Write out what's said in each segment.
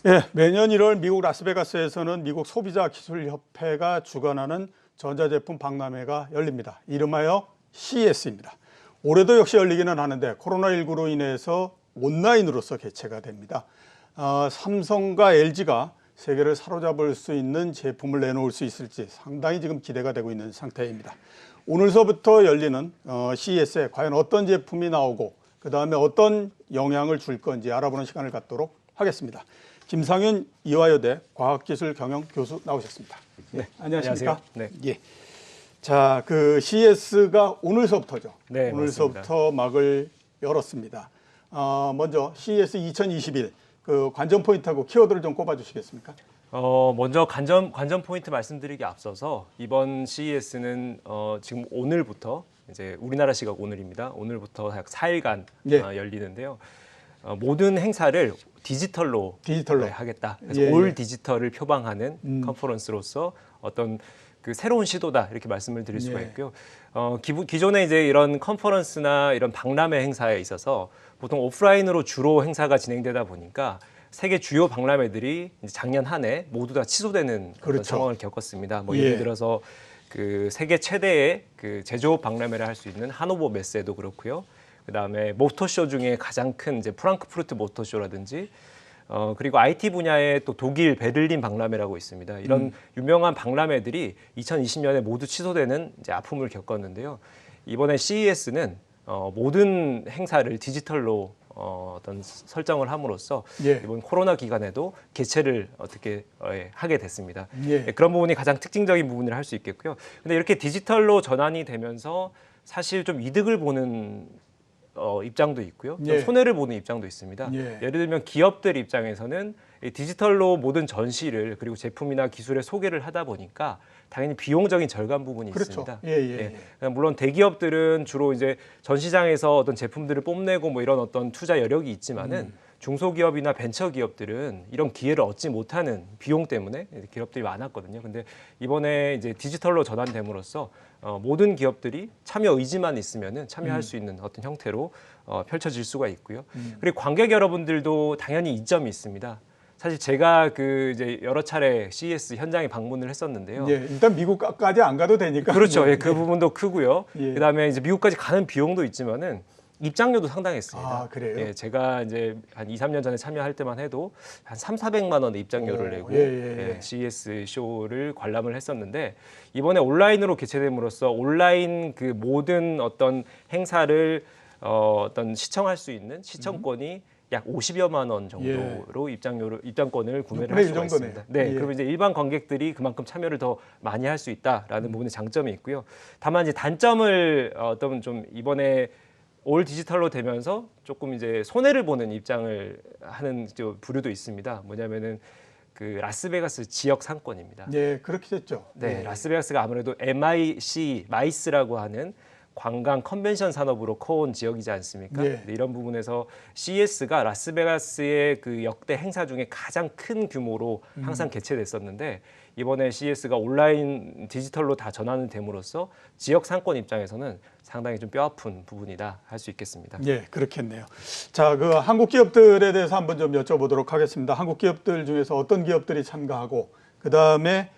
예, 매년 1월 미국 라스베가스에서는 미국 소비자기술협회가 주관하는 전자제품 박람회가 열립니다. 이름하여 CES입니다. 올해도 역시 열리기는 하는데 코로나19로 인해서 온라인으로서 개최가 됩니다. 삼성과 LG가 세계를 사로잡을 수 있는 제품을 내놓을 수 있을지 상당히 지금 기대가 되고 있는 상태입니다. 오늘서부터 열리는 CES에 과연 어떤 제품이 나오고 그 다음에 어떤 영향을 줄 건지 알아보는 시간을 갖도록 하겠습니다. 김상윤 이화여대 과학기술경영 교수 나오셨습니다. 네, 안녕하십니까? 네. 예. 자, 그 CES가 오늘서부터죠. 네, 오늘서부터 맞습니다. 막을 열었습니다. 먼저 CES 2021 그 관전 포인트하고 키워드를 좀 꼽아주시겠습니까? 먼저 관전 포인트 말씀드리기 앞서서 이번 CES는 지금 오늘부터 이제 우리나라 시각 오늘입니다. 오늘부터 약 4일간 예. 열리는데요. 모든 행사를 디지털로 하겠다. 그래서 예, 올 예. 디지털을 표방하는 컨퍼런스로서 어떤 그 새로운 시도다 이렇게 말씀을 드릴 수가 예. 있고요. 기존에 이제 이런 컨퍼런스나 이런 박람회 행사에 있어서 보통 오프라인으로 주로 행사가 진행되다 보니까 세계 주요 박람회들이 이제 작년 한 해 모두 다 취소되는 그런 그렇죠. 상황을 겪었습니다. 뭐 예. 예를 들어서 그 세계 최대의 그 제조업 박람회를 할 수 있는 하노버 메세도 그렇고요. 그다음에 모터쇼 중에 가장 큰 이제 프랑크푸르트 모터쇼라든지 그리고 IT 분야의 또 독일 베를린 박람회라고 있습니다. 이런 유명한 박람회들이 2020년에 모두 취소되는 이제 아픔을 겪었는데요. 이번에 CES는 모든 행사를 디지털로 어떤 설정을 함으로써 예. 이번 코로나 기간에도 개최를 어떻게 하게 됐습니다. 예. 그런 부분이 가장 특징적인 부분이라 할 수 있겠고요. 근데 이렇게 디지털로 전환이 되면서 사실 좀 이득을 보는 입장도 있고요. 좀 예. 손해를 보는 입장도 있습니다. 예. 예를 들면 기업들 입장에서는 이 디지털로 모든 전시를 그리고 제품이나 기술의 소개를 하다 보니까 당연히 비용적인 절감 부분이 그렇죠. 있습니다. 예. 물론 대기업들은 주로 이제 전시장에서 어떤 제품들을 뽐내고 뭐 이런 어떤 투자 여력이 있지만은 중소기업이나 벤처기업들은 이런 기회를 얻지 못하는 비용 때문에 기업들이 많았거든요. 근데 이번에 이제 디지털로 전환됨으로써 모든 기업들이 참여 의지만 있으면은 참여할 수 있는 어떤 형태로 펼쳐질 수가 있고요. 그리고 관객 여러분들도 당연히 이점이 있습니다. 사실 제가 그 이제 여러 차례 CES 현장에 방문을 했었는데요. 예. 일단 미국까지 안 가도 되니까. 그렇죠. 뭐. 예, 그 부분도 크고요. 예. 그다음에 이제 미국까지 가는 비용도 있지만은 입장료도 상당했습니다. 아, 그래요? 예, 제가 이제 한 2, 3년 전에 참여할 때만 해도 한 3,400만 원의 입장료를 내고 예. CES 쇼를 관람을 했었는데 이번에 온라인으로 개최됨으로써 온라인 그 모든 어떤 행사를 어떤 시청할 수 있는 시청권이 약 50여만 원 정도로 입장권을 구매를 할 수가 있습니다. 네, 예. 그러면 이제 일반 관객들이 그만큼 참여를 더 많이 할 수 있다라는 부분의 장점이 있고요. 다만 이제 단점을 어떤 좀 이번에 올 디지털로 되면서 조금 이제 손해를 보는 입장을 하는 부류도 있습니다. 뭐냐면은 그 라스베가스 지역 상권입니다. 예, 그렇게 됐죠. 네, 예. 라스베가스가 아무래도 마이스라고 하는 관광 컨벤션 산업으로 커온 지역이지 않습니까? 예. 근데 이런 부분에서 CES가 라스베가스의 그 역대 행사 중에 가장 큰 규모로 항상 개최됐었는데 이번에 CES가 온라인 디지털로 다 전환이 됨으로써 지역 상권 입장에서는 상당히 좀 뼈아픈 부분이다 할 수 있겠습니다. 예, 그렇겠네요. 자, 그 한국 기업들에 대해서 한번 좀 여쭤보도록 하겠습니다. 한국 기업들 중에서 어떤 기업들이 참가하고 그 다음에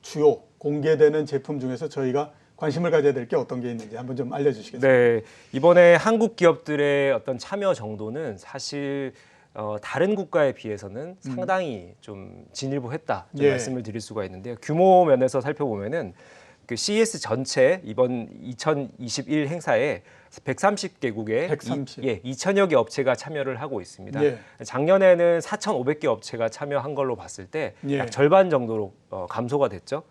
주요 공개되는 제품 중에서 저희가 관심을 가져야 될 게 어떤 게 있는지 한번 좀 알려주시겠습니까? 네, 이번에 한국 기업들의 어떤 참여 정도는 사실 다른 국가에 비해서는 상당히 좀 진일보했다 좀 예. 말씀을 드릴 수가 있는데요. 규모 면에서 살펴보면은 그 CES 전체 이번 2021 행사에 130개국에 130. 2천여 개 업체가 참여를 하고 있습니다. 예. 작년에는 4,500개 업체가 참여한 걸로 봤을 때 예. 약 절반 정도로 감소가 됐죠.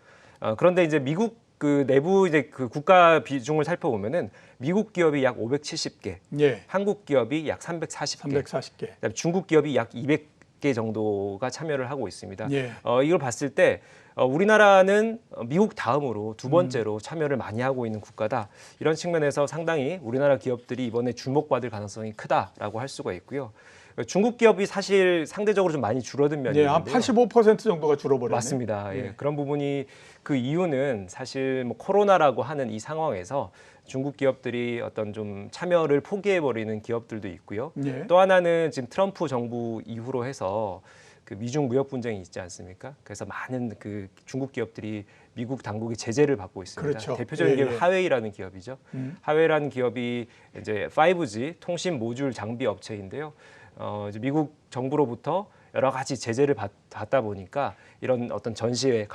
그런데 이제 미국 그 내부 이제 그 국가 비중을 살펴보면은 미국 기업이 약 570개, 예. 한국 기업이 약 340개, 340개. 그다음에 중국 기업이 약 200개 정도가 참여를 하고 있습니다. 예. 이걸 봤을 때 우리나라는 미국 다음으로 두 번째로 참여를 많이 하고 있는 국가다. 이런 측면에서 상당히 우리나라 기업들이 이번에 주목받을 가능성이 크다라고 할 수가 있고요. 중국 기업이 사실 상대적으로 좀 많이 줄어든 면이 예, 한 있는데요. 85% 정도가 줄어버렸네요. 맞습니다. 예. 예. 그런 부분이 그 이유는 사실 뭐 코로나라고 하는 이 상황에서 중국 기업들이 어떤 좀 참여를 포기해버리는 기업들도 있고요. 예. 또 하나는 지금 트럼프 정부 이후로 해서 그 미중 무역 분쟁이 있지 않습니까? 그래서 많은 그 중국 기업들이 미국 당국의 제재를 받고 있습니다. 그렇죠. 대표적인 예, 기업이 예. 하웨이라는 기업이죠. 하웨이라는 기업이 이제 5G 통신 모듈 장비 업체인데요. 이제 미국 정부로부터 여러 가지 제재를 받다 보니까 이런 어떤 전시회,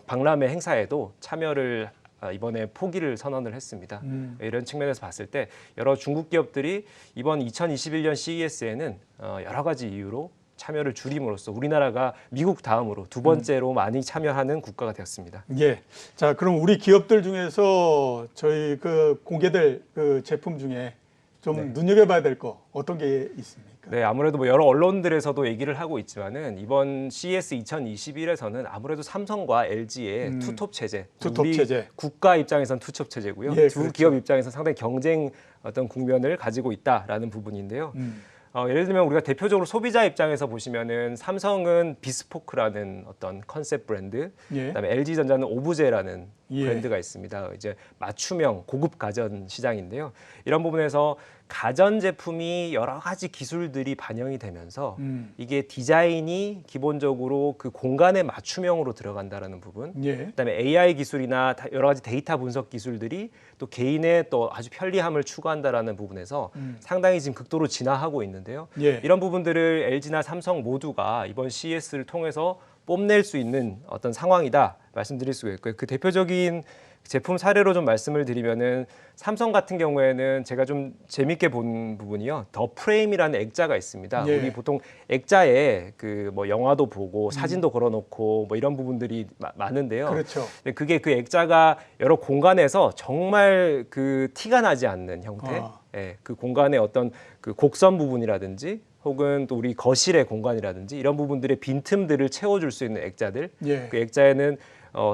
박람회 행사에도 참여를 이번에 포기를 선언을 했습니다. 이런 측면에서 봤을 때 여러 중국 기업들이 이번 2021년 CES에는 여러 가지 이유로 참여를 줄임으로써 우리나라가 미국 다음으로 두 번째로 많이 참여하는 국가가 되었습니다. 예. 자, 그럼 우리 기업들 중에서 저희 그 공개될 그 제품 중에 좀 눈여겨봐야 될 거 어떤 게 있습니까? 네, 아무래도 뭐 여러 언론들에서도 얘기를 하고 있지만은 이번 CES 2021에서는 아무래도 삼성과 LG의 투톱 체제, 투톱 우리 체제. 국가 입장에선 투톱 체제고요. 예, 두 그렇죠. 기업 입장에서 상당히 경쟁 어떤 국면을 가지고 있다라는 부분인데요. 예를 들면 우리가 대표적으로 소비자 입장에서 보시면은 삼성은 비스포크라는 어떤 컨셉 브랜드, 예. 그다음에 LG전자는 오브제라는 예. 브랜드가 있습니다. 이제 맞춤형 고급 가전 시장인데요. 이런 부분에서 가전 제품이 여러 가지 기술들이 반영이 되면서 이게 디자인이 기본적으로 그 공간에 맞춤형으로 들어간다라는 부분. 예. 그다음에 AI 기술이나 여러 가지 데이터 분석 기술들이 또 개인의 또 아주 편리함을 추구한다라는 부분에서 상당히 지금 극도로 진화하고 있는데요. 예. 이런 부분들을 LG나 삼성 모두가 이번 CES를 통해서 뽐낼 수 있는 어떤 상황이다 말씀드릴 수가 있고요. 그 대표적인 제품 사례로 좀 말씀을 드리면은 삼성 같은 경우에는 제가 좀 재밌게 본 부분이요. 더 프레임이라는 액자가 있습니다. 예. 우리 보통 액자에 그 뭐 영화도 보고 사진도 걸어놓고 뭐 이런 부분들이 많은데요. 그렇죠. 근데 그게 그 액자가 여러 공간에서 정말 그 티가 나지 않는 형태, 예, 그 공간의 어떤 그 곡선 부분이라든지 혹은 또 우리 거실의 공간이라든지 이런 부분들의 빈틈들을 채워줄 수 있는 액자들. 예. 그 액자에는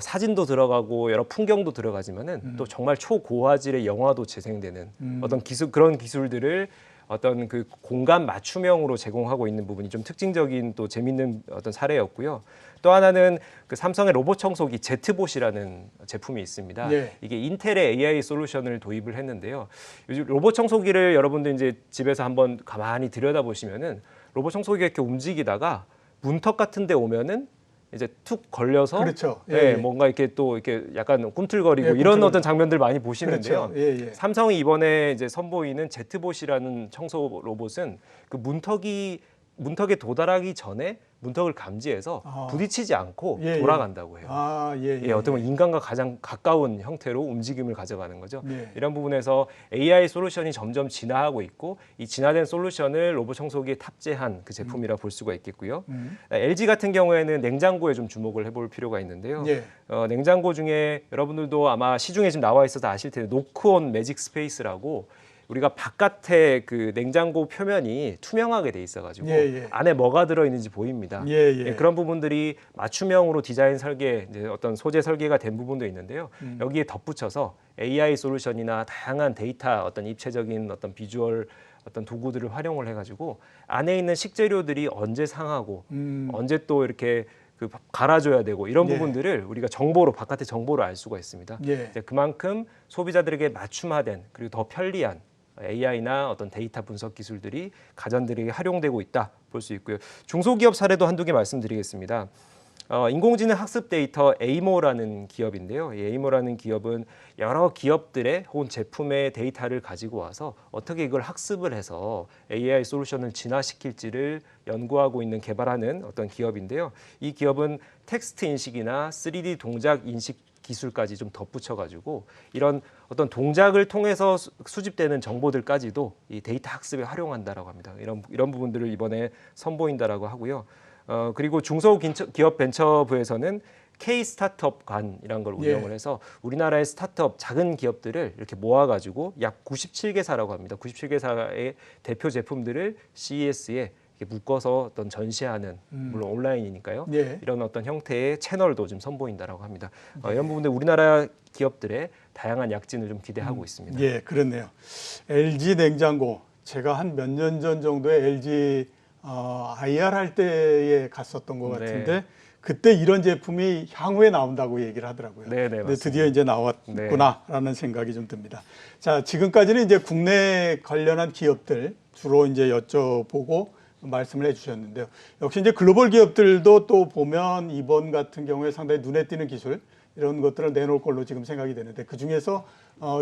사진도 들어가고 여러 풍경도 들어가지만은 또 정말 초고화질의 영화도 재생되는 어떤 기술 그런 기술들을 어떤 그 공간 맞춤형으로 제공하고 있는 부분이 좀 특징적인 또 재밌는 어떤 사례였고요. 또 하나는 그 삼성의 로봇 청소기 제트봇이라는 제품이 있습니다. 예. 이게 인텔의 AI 솔루션을 도입을 했는데요. 요즘 로봇 청소기를 여러분들 이제 집에서 한번 가만히 들여다보시면은 로봇 청소기가 이렇게 움직이다가 문턱 같은 데 오면은 이제 툭 걸려서 그렇죠. 예, 예, 예. 뭔가 이렇게 또 이렇게 약간 꿈틀거리고 예, 이런 꿈틀거리고. 어떤 장면들 많이 보시는데요. 그렇죠. 예, 예. 삼성이 이번에 이제 선보이는 제트봇이라는 청소 로봇은 그 문턱에 도달하기 전에 문턱을 감지해서 부딪히지 않고 예, 예. 돌아간다고 해요. 아, 예, 예. 예, 어떻게 보면 인간과 가장 가까운 형태로 움직임을 가져가는 거죠. 예. 이런 부분에서 AI 솔루션이 점점 진화하고 있고 이 진화된 솔루션을 로봇 청소기에 탑재한 그 제품이라 볼 수가 있겠고요. LG 같은 경우에는 냉장고에 좀 주목을 해볼 필요가 있는데요. 예. 냉장고 중에 여러분들도 아마 시중에 지금 나와 있어서 아실 텐데 노크온 매직 스페이스라고 우리가 바깥에 그 냉장고 표면이 투명하게 돼 있어가지고 예, 예. 안에 뭐가 들어있는지 보입니다. 예, 예. 그런 부분들이 맞춤형으로 디자인 설계, 이제 어떤 소재 설계가 된 부분도 있는데요. 여기에 덧붙여서 AI 솔루션이나 다양한 데이터 어떤 입체적인 어떤 비주얼 어떤 도구들을 활용을 해가지고 안에 있는 식재료들이 언제 상하고 언제 또 이렇게 그 갈아줘야 되고 이런 예. 부분들을 우리가 정보로 바깥의 정보로 알 수가 있습니다. 예. 이제 그만큼 소비자들에게 맞춤화된 그리고 더 편리한 AI나 어떤 데이터 분석 기술들이 가전들에게 활용되고 있다 볼 수 있고요. 중소기업 사례도 한두 개 말씀드리겠습니다. 인공지능 학습 데이터 에이모라는 기업인데요. 이 에이모라는 기업은 여러 기업들의 혹은 제품의 데이터를 가지고 와서 어떻게 이걸 학습을 해서 AI 솔루션을 진화시킬지를 연구하고 있는 개발하는 어떤 기업인데요. 이 기업은 텍스트 인식이나 3D 동작 인식 기술까지 좀 덧붙여가지고 이런 어떤 동작을 통해서 수집되는 정보들까지도 이 데이터 학습에 활용한다라고 합니다. 이런 부분들을 이번에 선보인다라고 하고요. 그리고 중소기업 벤처부에서는 K 스타트업관이라는 걸 운영을 해서 우리나라의 스타트업 작은 기업들을 이렇게 모아가지고 약 97개사라고 합니다. 97개사의 대표 제품들을 CES에 묶어서 어떤 전시하는 물론 온라인이니까요. 예. 이런 어떤 형태의 채널도 좀 선보인다라고 합니다. 이런 부분들 우리나라 기업들의 다양한 약진을 좀 기대하고 있습니다. 예, 그렇네요. LG 냉장고 제가 한 몇 년 전 정도에 LG IR 할 때에 갔었던 것 네. 같은데 그때 이런 제품이 향후에 나온다고 얘기를 하더라고요. 네, 근데 맞습니다. 드디어 이제 나왔구나라는 생각이 좀 듭니다. 자, 지금까지는 이제 국내 관련한 기업들 주로 이제 여쭤보고 말씀을 해주셨는데요. 역시 이제 글로벌 기업들도 또 보면 이번 같은 경우에 상당히 눈에 띄는 기술 이런 것들을 내놓을 걸로 지금 생각이 되는데 그 중에서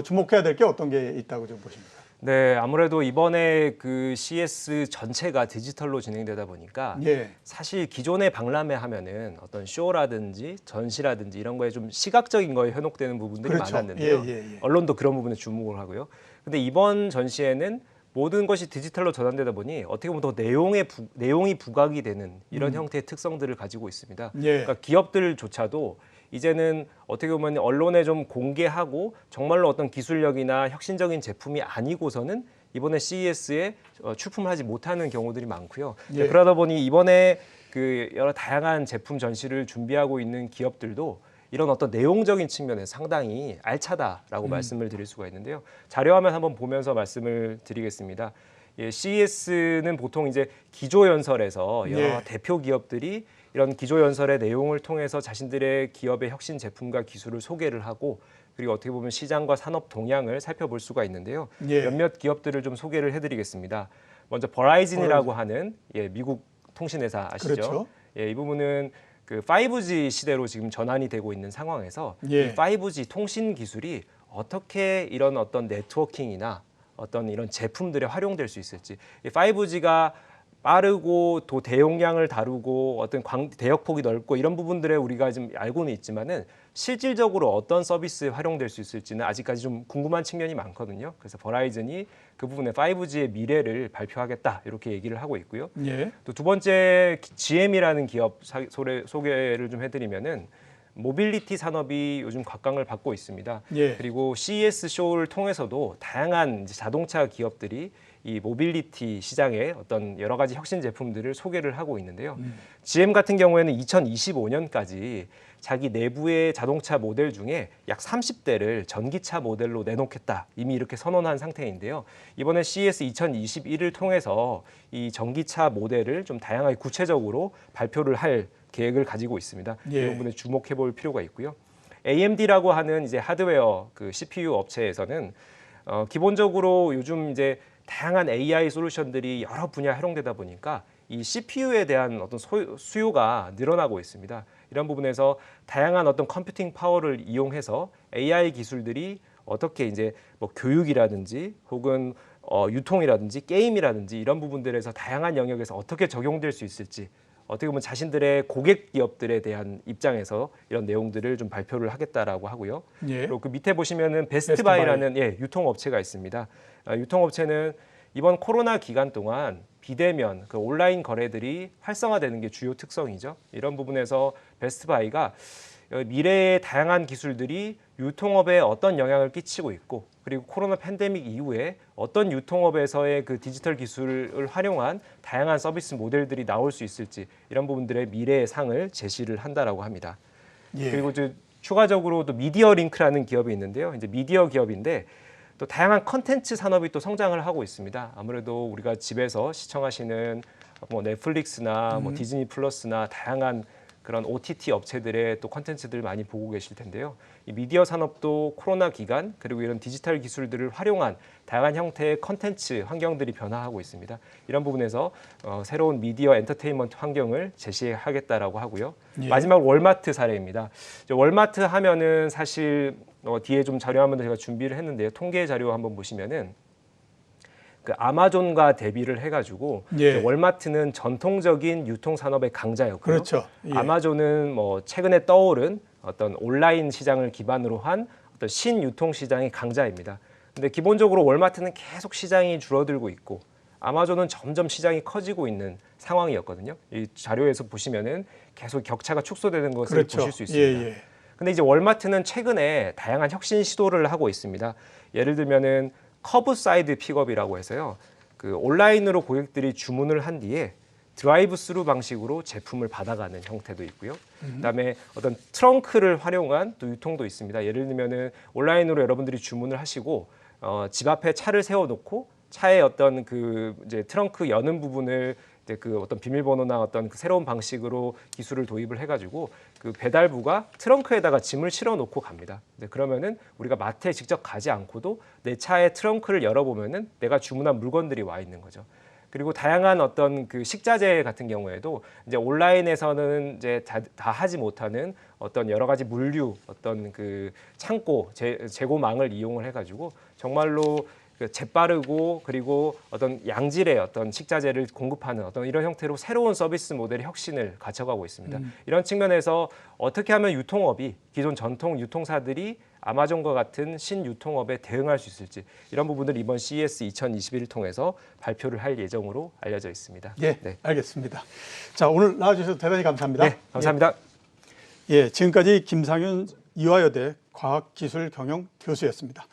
주목해야 될 게 어떤 게 있다고 좀 보십니까? 네, 아무래도 이번에 그 CS 전체가 디지털로 진행되다 보니까 예. 사실 기존의 박람회 하면은 어떤 쇼라든지 전시라든지 이런 거에 좀 시각적인 거에 현혹되는 부분들이 그렇죠. 많았는데요. 예, 예, 예. 언론도 그런 부분에 주목을 하고요. 근데 이번 전시에는 모든 것이 디지털로 전환되다 보니 어떻게 보면 더 내용이 부각이 되는 이런 형태의 특성들을 가지고 있습니다. 예. 그러니까 기업들조차도 이제는 어떻게 보면 언론에 좀 공개하고 정말로 어떤 기술력이나 혁신적인 제품이 아니고서는 이번에 CES에 출품을 하지 못하는 경우들이 많고요. 예. 그러다 보니 이번에 그 여러 다양한 제품 전시를 준비하고 있는 기업들도 이런 어떤 내용적인 측면에서 상당히 알차다라고 말씀을 드릴 수가 있는데요. 자료화면 한번 보면서 말씀을 드리겠습니다. 예, CES는 보통 이제 기조연설에서 여러 예. 대표 기업들이 이런 기조연설의 내용을 통해서 자신들의 기업의 혁신 제품과 기술을 소개를 하고 그리고 어떻게 보면 시장과 산업 동향을 살펴볼 수가 있는데요. 예. 몇몇 기업들을 좀 소개를 해드리겠습니다. 먼저 버라이즌이라고 하는 미국 통신회사 아시죠? 그렇죠. 이 부분은 그 5G 시대로 지금 전환이 되고 있는 상황에서 예. 이 5G 통신 기술이 어떻게 이런 어떤 네트워킹이나 어떤 이런 제품들에 활용될 수 있을지, 이 5G가 빠르고 또 대용량을 다루고 어떤 대역폭이 넓고 이런 부분들에 우리가 지금 알고는 있지만은 실질적으로 어떤 서비스에 활용될 수 있을지는 아직까지 좀 궁금한 측면이 많거든요. 그래서 버라이즌이 그 부분에 5G의 미래를 발표하겠다 이렇게 얘기를 하고 있고요. 예. 또 두 번째 GM이라는 기업 소개를 좀 해드리면은 모빌리티 산업이 요즘 각광을 받고 있습니다. 예. 그리고 CES 쇼를 통해서도 다양한 이제 자동차 기업들이 이 모빌리티 시장의 어떤 여러 가지 혁신 제품들을 소개를 하고 있는데요. GM 같은 경우에는 2025년까지 자기 내부의 자동차 모델 중에 약 30대를 전기차 모델로 내놓겠다. 이미 이렇게 선언한 상태인데요. 이번에 CES 2021을 통해서 이 전기차 모델을 좀 다양하게 구체적으로 발표를 할 계획을 가지고 있습니다. 예. 이 부분에 주목해 볼 필요가 있고요. AMD라고 하는 이제 하드웨어 그 CPU 업체에서는 기본적으로 요즘 이제 다양한 AI 솔루션들이 여러 분야에 활용되다 보니까 이 CPU에 대한 어떤 수요가 늘어나고 있습니다. 이런 부분에서 다양한 어떤 컴퓨팅 파워를 이용해서 AI 기술들이 어떻게 이제 뭐 교육이라든지 혹은 유통이라든지 게임이라든지 이런 부분들에서 다양한 영역에서 어떻게 적용될 수 있을지 어떻게 보면 자신들의 고객 기업들에 대한 입장에서 이런 내용들을 좀 발표를 하겠다라고 하고요. 예. 그리고 그 밑에 보시면은 베스트바이라는 유통업체가 있습니다. 유통업체는 이번 코로나 기간 동안 비대면 그 온라인 거래들이 활성화되는 게 주요 특성이죠. 이런 부분에서 베스트바이가 미래의 다양한 기술들이 유통업에 어떤 영향을 끼치고 있고 그리고 코로나 팬데믹 이후에 어떤 유통업에서의 그 디지털 기술을 활용한 다양한 서비스 모델들이 나올 수 있을지 이런 부분들의 미래의 상을 제시를 한다라고 합니다. 예. 그리고 추가적으로 또 미디어 링크라는 기업이 있는데요. 이제 미디어 기업인데 또 다양한 컨텐츠 산업이 또 성장을 하고 있습니다. 아무래도 우리가 집에서 시청하시는 뭐 넷플릭스나 뭐 디즈니 플러스나 다양한 그런 OTT 업체들의 또 컨텐츠들 많이 보고 계실 텐데요. 이 미디어 산업도 코로나 기간 그리고 이런 디지털 기술들을 활용한 다양한 형태의 컨텐츠 환경들이 변화하고 있습니다. 이런 부분에서 새로운 미디어 엔터테인먼트 환경을 제시하겠다라고 하고요. 예. 마지막 월마트 사례입니다. 월마트 하면은 사실 뒤에 좀 자료화면도 제가 준비를 했는데요. 통계 자료 한번 보시면은 그 아마존과 대비를 해가지고 예. 월마트는 전통적인 유통 산업의 강자였고요. 그렇죠. 예. 아마존은 뭐 최근에 떠오른 어떤 온라인 시장을 기반으로 한 어떤 신유통 시장의 강자입니다. 근데 기본적으로 월마트는 계속 시장이 줄어들고 있고 아마존은 점점 시장이 커지고 있는 상황이었거든요. 이 자료에서 보시면은 계속 격차가 축소되는 것을 그렇죠. 보실 수 있습니다. 예, 예. 근데 이제 월마트는 최근에 다양한 혁신 시도를 하고 있습니다. 예를 들면은 커브사이드 픽업이라고 해서요. 그 온라인으로 고객들이 주문을 한 뒤에 드라이브 스루 방식으로 제품을 받아가는 형태도 있고요. 그다음에 어떤 트렁크를 활용한 또 유통도 있습니다. 예를 들면은 온라인으로 여러분들이 주문을 하시고 집 앞에 차를 세워놓고 차의 어떤 그 이제 트렁크 여는 부분을 이제 그 어떤 비밀번호나 어떤 그 새로운 방식으로 기술을 도입을 해가지고 그 배달부가 트렁크에다가 짐을 실어놓고 갑니다. 그러면은 우리가 마트에 직접 가지 않고도 내 차의 트렁크를 열어보면은 내가 주문한 물건들이 와 있는 거죠. 그리고 다양한 어떤 그 식자재 같은 경우에도 이제 온라인에서는 이제 다 하지 못하는 어떤 여러 가지 물류, 어떤 그 창고 재고망을 이용을 해가지고 정말로 그 재빠르고 그리고 어떤 양질의 어떤 식자재를 공급하는 어떤 이런 형태로 새로운 서비스 모델의 혁신을 갖춰가고 있습니다. 이런 측면에서 어떻게 하면 유통업이 기존 전통 유통사들이 아마존과 같은 신유통업에 대응할 수 있을지 이런 부분을 이번 CES 2021을 통해서 발표를 할 예정으로 알려져 있습니다. 예, 네. 알겠습니다. 자, 오늘 나와주셔서 대단히 감사합니다. 네, 감사합니다. 예, 지금까지 김상윤 이화여대 과학기술경영 교수였습니다.